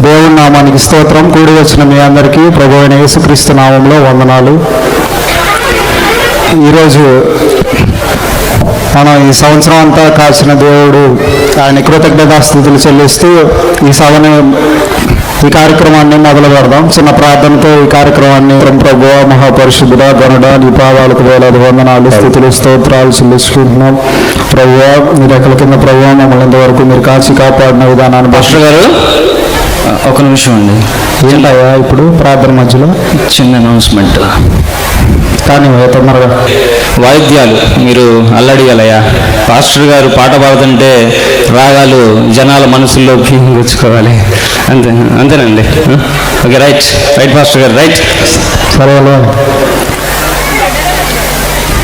దేవుని నామానికి స్తోత్రం. కూడి వచ్చిన మీ అందరికీ ప్రభువైన యేసుక్రీస్తు నామంలో వందనాలు. ఈరోజు మనం ఈ సంవత్సరం అంతా కాచిన దేవుడు ఆయన కృతజ్ఞతాస్తుతులు చెల్లిస్తూ ఈ కార్యక్రమాన్ని మొదలు పెడదాం. చిన్న ప్రార్థనతో ఈ కార్యక్రమాన్ని ప్రభువా మహాపరిశుద్ధుడా గనుడా నీ పాదాలకు వేలాది వందనాలు స్తుతులు స్తోత్రాలు చెల్లించుకుంటున్నాం. ప్రభువా మీ రెక్కల కింద ప్రభువా మమ్మల్ని ఇంతవరకు మీరు కాచి కాపాడిన విధానాన్ని పాస్టర్ గారు ఒక నిమిషం అండి. ఏంటయ్యా ఇప్పుడు ప్రార్థన మధ్యలో చిన్న అనౌన్స్మెంట్ కానీ తొందరగా వాయిద్యాలు మీరు అల్లడియాలయ్యా. పాస్టర్ గారు పాట పాడుతుంటే రాగాలు జనాల మనసుల్లోకి గుచ్చుకోవాలి. అంతేనండి. ఓకే, రైట్ రైట్ పాస్టర్ గారు, రైట్. సరే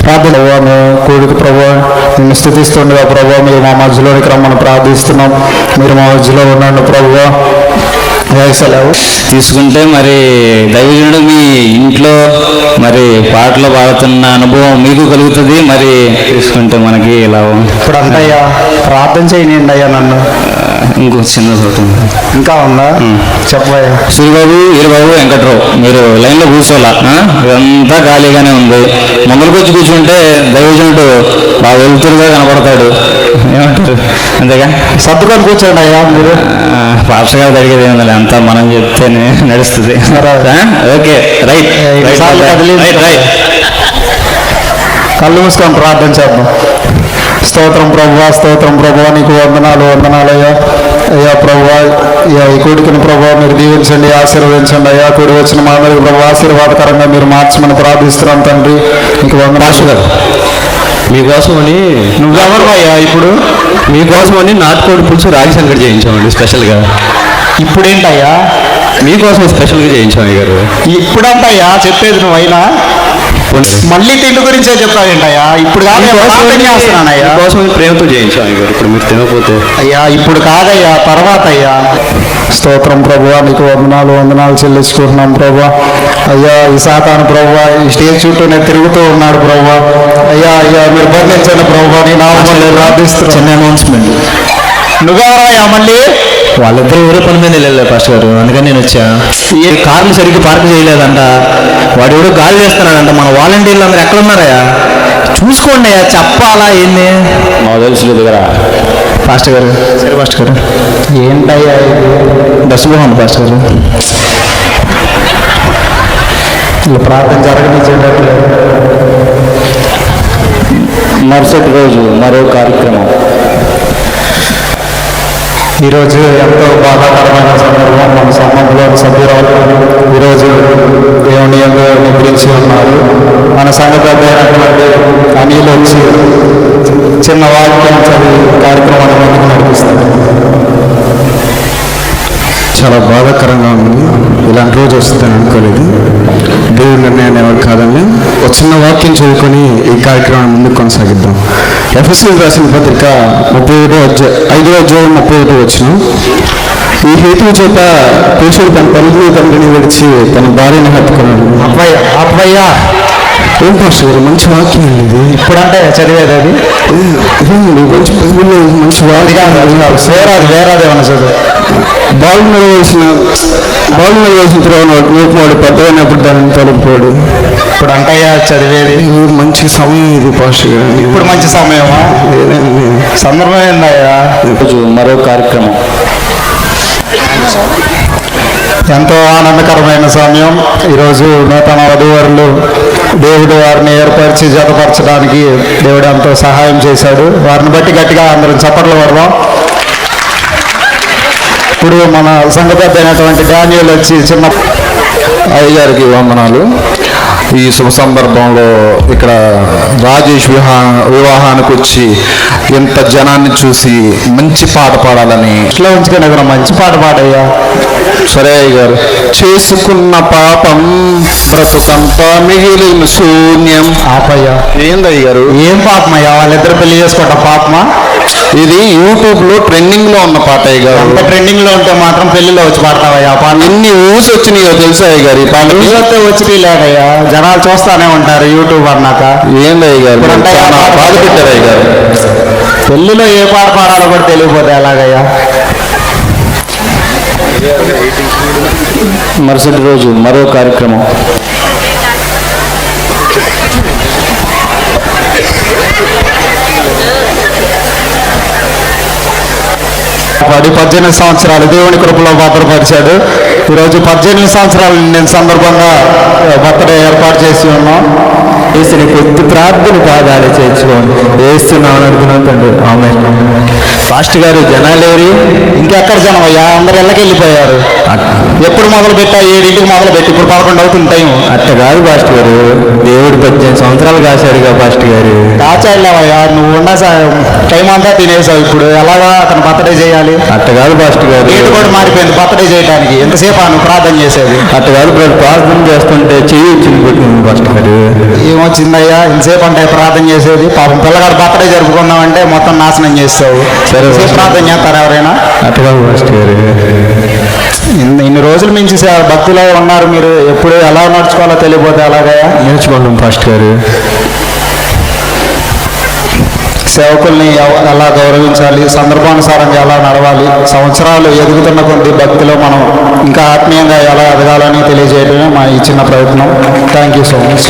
ప్రార్థన కూడికి ప్రభు నిన్ను స్థుతిస్తుండగా ప్రభు మీరు మా మధ్యలోనికి రమ్మని ప్రార్థిస్తున్నాం. మీరు మా మధ్యలో ఉండండి ప్రభు. సెలవు తీసుకుంటే మరి దైవజనుడు మీ ఇంట్లో మరి పాటలు పాడుతున్న అనుభవం మీకు కలుగుతుంది. మరి తీసుకుంటే మనకి లాభం. ఇప్పుడు అంతయ్యా ప్రార్థన చేయనియండి అయ్యా నన్ను. ఇంకో చిన్న చోటు ఇంకా ఉందా చెప్పయ్యా. సూరిబాబు, ఈరబాబు, వెంకట్రావు మీరు లైన్లో కూర్చోవాలా. ఇదంతా ఖాళీగానే ఉంది. ముందరికి వచ్చి కూర్చుంటే దైవజనుడు బాగా వెలుతురుగా కనపడతాడు. ఏమంటారు? అంతేగా సర్దుకొని కూర్చోండి అయ్యా మీరు. పాస్టర్ గారు అడిగేది ఏమన్నా అంతా మనం చెప్తేనే నడుస్తుంది. Okay, right right right. కళ్ళు మూసుకొని ప్రార్థన చేద్దాం. స్తోత్రం ప్రభువా, స్తోత్రం ప్రభువా, నీకు వందనాలు అయ్యా. అయ్యా ప్రభువా, ఈ కూడికను ప్రభువా మీరు దీవించండి, ఆశీర్వదించండి అయ్యా. కూడి వచ్చిన మా అందరికి ప్రభు ఆశీర్వాదకరంగా మీరు మార్చమని ప్రార్థిస్తున్నాం తండ్రి. నీకు వందనాలు గారు. మీకోసమని నువ్వెవరు అయ్యా ఇప్పుడు? మీకోసమని నాటుకోడి పులుసు రాగి సంగటి చేయించామండి స్పెషల్గా. ఇప్పుడేంటయ్యా? మీకోసం స్పెషల్గా చేయించాము గారు. ఇప్పుడంటయ్యా చెప్పేది నువ్వైనా మళ్ళీ తిండి గురించే చెప్తావేంటయ్యా? ఇప్పుడు కాదయ్యా, కోసం ప్రేమతో చేయించాము గారు. ఇప్పుడు మీరు తినకపోతే అయ్యా ఇప్పుడు కాదయ్యా, తర్వాత అయ్యా. స్తోత్రం ప్రభువా, నీకు వందనాలు చెల్లించుకుంటున్నాం ప్రభువా. అయ్యా ఈ సాతాను ప్రభువా ఈ స్టేజ్ చుట్టూనే తిరుగుతూ ఉన్నాడు ప్రభువా. అయ్యా మీరు బంధించండి ప్రభువా, నీ నామములో ప్రార్థిస్తున్నాను. చిన్న అనౌన్స్మెంట్. నువ్వెవరయ్యా మళ్ళీ? వాళ్ళిద్దరూ ఊరే పని మీద వెళ్ళలేదు పాస్టర్ గారు, అందుకని నేను వచ్చా. ఈ కార్లు సరిగ్గా పార్క్ చేయలేదంట, వాడు ఎవడో గాలి వేస్తున్నాడంట. మన వాలంటీర్లు అందరూ ఎక్కడ ఉన్నారయ్యా? చూసుకోండి అయ్యా, చెప్పాలా ఏంది? మాకు తెలుసులేదు కదా పాస్టర్ గారు. సరే పాస్టర్ గారు. ఏంటయ్యా బస్సు బాగుంది పాస్టర్ గారు. ఇలా ప్రార్థన జరగనిచ్చేటట్లు. మరుసటి రోజు మరో కార్యక్రమం. ఈరోజు ఎంతో బాధాకరమైన సందర్భం. మన సంఘంలోని సభ్యురాలు ఈరోజు దేవుని నిద్రించి ఉన్నారు. మన సంఘ పెద్ద అయినటువంటి అనిల్ వచ్చి చిన్న వాక్యం చదివి కార్యక్రమాన్ని ముందుకు నడిపిస్తారు. చాలా బాధాకరంగా ఉంది. ఇలాంటి రోజు వస్తుందని అనుకోలేదు. దేవుడి నిర్ణయాన్ని ఎవరు కాదని ఒక చిన్న వాక్యం చదువుకొని ఈ కార్యక్రమాన్ని ముందుకు కొనసాగిద్దాం. ఎఫెసీయులకు రాసిన పత్రిక 5వ అధ్యాయం 31 వచనం. ఈ హేతువు చేత పురుషుడు తన తల్లిని తండ్రిని విడిచి తన భార్యను హత్తుకున్నాడు. అబ్బయ్యా ఏం పాస్టర్ గారు, మంచి వాక్యం అండి ఇది. ఇప్పుడంటే చదివేది అది మంచి మంచి వాక్యం. వేరేది ఏమన్నా చదువు. బాలు నిర్వహించిన తర్వాత నూపువాడు పెద్దయినప్పుడు దాన్ని తొలగిపోయాడు. ఇప్పుడు అంటయ్యా చదివేది. మంచి సమయం ఇది పాస్టర్ గారు. ఇప్పుడు మంచి సమయమా? సందర్భం ఏందయ్యా? మరో కార్యక్రమం. ఎంతో ఆనందకరమైన సమయం. ఈరోజు నూతన వధూవరులు దేవుడు వారిని ఏర్పరిచి జతపరచడానికి దేవుడు ఎంతో సహాయం చేశాడు. వారిని బట్టి గట్టిగా అందరం చప్పట్లు పడదాం. ఇప్పుడు మన సంఘ పెద్ద అయినటువంటి డానియల్ వచ్చి చిన్న అయ్యగారికి వందనాలు. ఈ శుభ సందర్భంలో ఇక్కడ రాజేష్ వివాహానికి వచ్చి ఇంత జనాన్ని చూసి మంచి పాట పాడాలని ఇట్లా ఉంచుకొని ఏదైనా మంచి పాట పాడయ్యా. సరే అయ్యగారు. చేసుకున్న పాపం బ్రతుకంతా మిగిలిన శూన్యం. ఆపయ్యా. ఏందయ్యారు? ఏం పాపమయ్యా? వాళ్ళిద్దరు పెళ్లి చేసుకోవటం పాపమా? ఇది యూట్యూబ్ లో ట్రెండింగ్ లో ఉన్న పాట అయ్యగారు. అంత ట్రెండింగ్ లో ఉంటే మాత్రం పెళ్లిలో వచ్చి పాడతావయ్యా పాట? ఎన్ని ఊసి వచ్చినాయో తెలుసా అయ్యగారు? ఈ పాట ఊసొస్తే వచ్చి లేదయ్యా, జనాలు చూస్తానే ఉంటారు యూట్యూబ్ అన్నాక. ఏందయ్యగారు బాధ పెట్టారు అయ్యగారు? పెళ్లిలో ఏ పాట పాడాలో కూడా తెలియకపోతే ఎలాగయ్యా? మరుసటి రోజు మరో కార్యక్రమం. వాడి 18 సంవత్సరాలు దేవుని కృపలో భద్రపరిచాడు. ఈరోజు 18 సంవత్సరాలు నేను సందర్భంగా బర్త్డే ఏర్పాటు చేసి ఉన్నాం. ఏసుని కొద్ది ప్రార్థన పాదాలు చేర్చుకోండి. వేస్తున్నామని అనుకున్నాం తండ్రి. ఆమె పాస్టర్ గారు జనాలేరి ఇంకెక్కడ జనం అయ్యా, అందరు ఇళ్ళకి వెళ్ళిపోయారు. ఎప్పుడు మొదలు పెట్టా 7ంటికి మొదలు పెట్టి ఇప్పుడు 11 అవుతుంది టైం. అట్ట కాదు పాస్టర్ గారు, దేవుడు 18 సంవత్సరాలు కాశాడుగా పాస్టర్ గారు. దాచాళ్ళవయ్యా, నువ్వు ఉన్న టైం అంతా తినేసావు. ఇప్పుడు ఎలాగా అతను బర్త్డే చేయాలి? అట్ట కాదు పాస్టర్ గారు, డేట్ కూడా మారిపోయింది బర్త్డే చేయడానికి. ఎంతసేపు నువ్వు ప్రార్థన చేసేది? అట్ట కాదు ప్రార్థన చేస్తుంటే చెయ్యి వచ్చింది పెట్టింది పాస్టర్ గారు. ఏమొచ్చిందయ్యా ఇంతసేపు అంటే ప్రార్థన చేసేది? పాపం పిల్లగాడు బర్త్డే జరుపుకున్నామంటే మొత్తం నాశనం చేస్తావు. సరే ప్రార్థన చేస్తారు ఎవరైనా? అట్ట కాదు పాస్టర్ గారు, ఇన్ని రోజులు మించి భక్తులు ఉన్నారు మీరు. ఎప్పుడు ఎలా నడుచుకోవాలో తెలియపోతే అలాగయ్యా? నేర్చుకుంటాం పాస్టర్ గారు. సేవకుల్ని ఎలా గౌరవించాలి, సందర్భానుసారంగా ఎలా నడవాలి, సంవత్సరాలు ఎదుగుతున్న కొద్ది భక్తిలో మనం ఇంకా ఆత్మీయంగా ఎలా ఎదగాలని తెలియజేయడమే మా ఈ చిన్న ప్రయత్నం. Thank you so much.